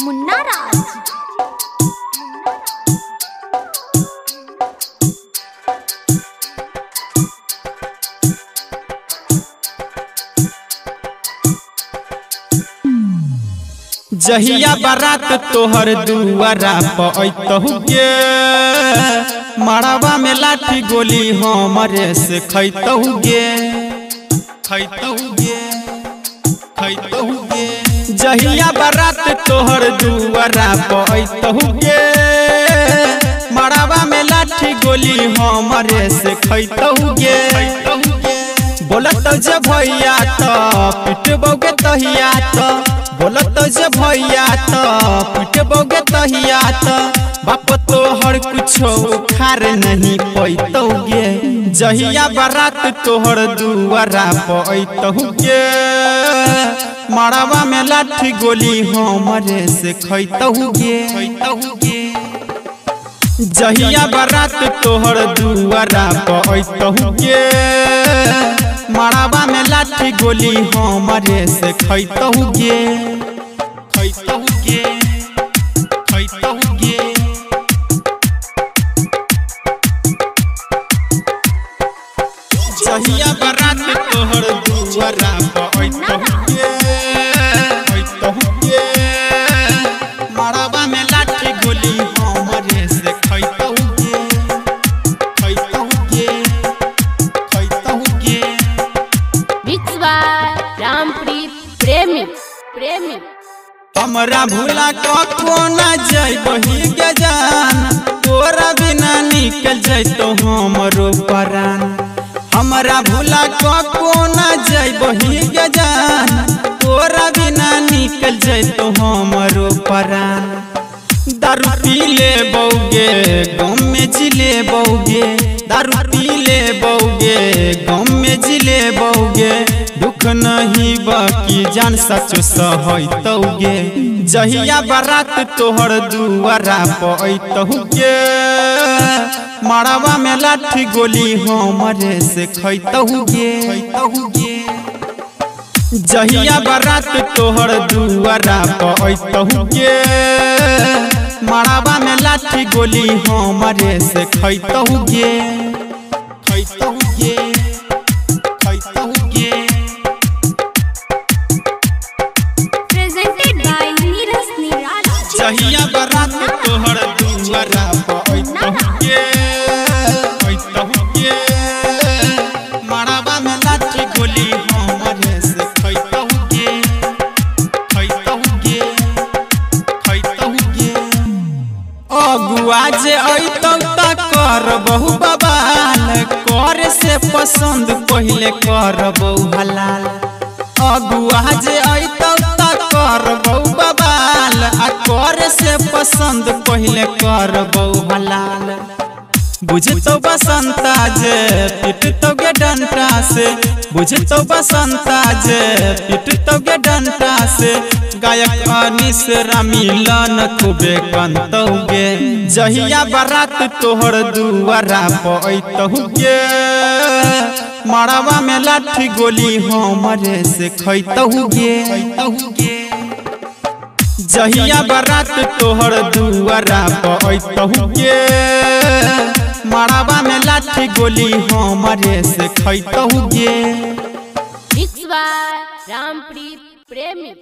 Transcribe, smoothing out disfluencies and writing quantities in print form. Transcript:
मुन्ना राज। जहिया बारात तोहर दुआरा पअतहु गे, मड़वा में लाठी गोली हमरे से खैतहु गे, खैतहु गे, खैतहु गे। जहिया बारात तोहर दुआरा पअतहु गे, मड़वा में लाठी गोली हमरे से खैतहु गे। बोलत जे भैया त पिटबोगे तहिया त, बोलत जे भैया त पिटबोगे तहिया त, बाप तोहर कुछो खार नहीं पैतौगे। जहिया बारात तोहर दुआरा पअतहु गे, मड़वा में लाठी गोली हमरे से खैतहु गे, खैतहु गे। जहिया बारात तोहर दुआरा पअतहु गे, मड़वा में लाठी गोली हमरे से खैतहु गे, खैतहु गे, खैतहु गे। जहिया बारात तोहर दुआरा पअतहु गे, खैतहु गे, मड़वा में लाठी गोली हमरे से खैतहु गे, खैतहु गे, खैतहु गे। रामप्रीत प्रेमी प्रेमी। हमरा भूला कखो न जइबही गे जान, तोरा बिना निकल जइतो हमरो परान। हमरा भूला कखो न जइबही गे जान, तोरा बिना निकल जइतो हमरो परान। दारू पी ले बौगे गम में जिले बौगे, दारू पी ले बौगे गम में जिले बौगे, दुख नहीं बाकी जान सचो सहैतौगे। जहिया बारात तोहर दुआरा पअतहु गे, मड़वा में लाठी गोली हमरे से खैतहु गे, खैतहु गे। जहिया बारात तोहर दुआरा पअतहु गे, मड़वा में लाठी गोली हमरे से खैतहु गे, खैतहु गे, खैतहु गे। जहिया बारात तोहर दुआरा पअतहु गे, खैतहु गे, मड़वा में लाठी गोली हमरे से खैतहु गे, खैतहु गे, खैतहु गे। अगुआ जे अइतौ त करबहु बवाल, करे से पसंद पहिले करबहु हलाल। अगुआ जे अइतौ त करबहु बवाल, आ करे से पसंद पहिले करबहु हलाल। बुझतो बसंता जे पिटतोगे डंटा से, बुझतो बसंता जे पिटतोगे डंटा से, गायक अनिस मिलन खूबे कंतौगे। जहिया बारात तोहर दुआरा पअतहु गे, मड़वा में लाठी गोली हमरे से खैतहु गे, खैतहु गे। जहिया बारात तोहर दुआरा पअतहु गे, मड़वा में लाठी गोली हमरे से खैतहु गे। रामप्रीत प्रेमी।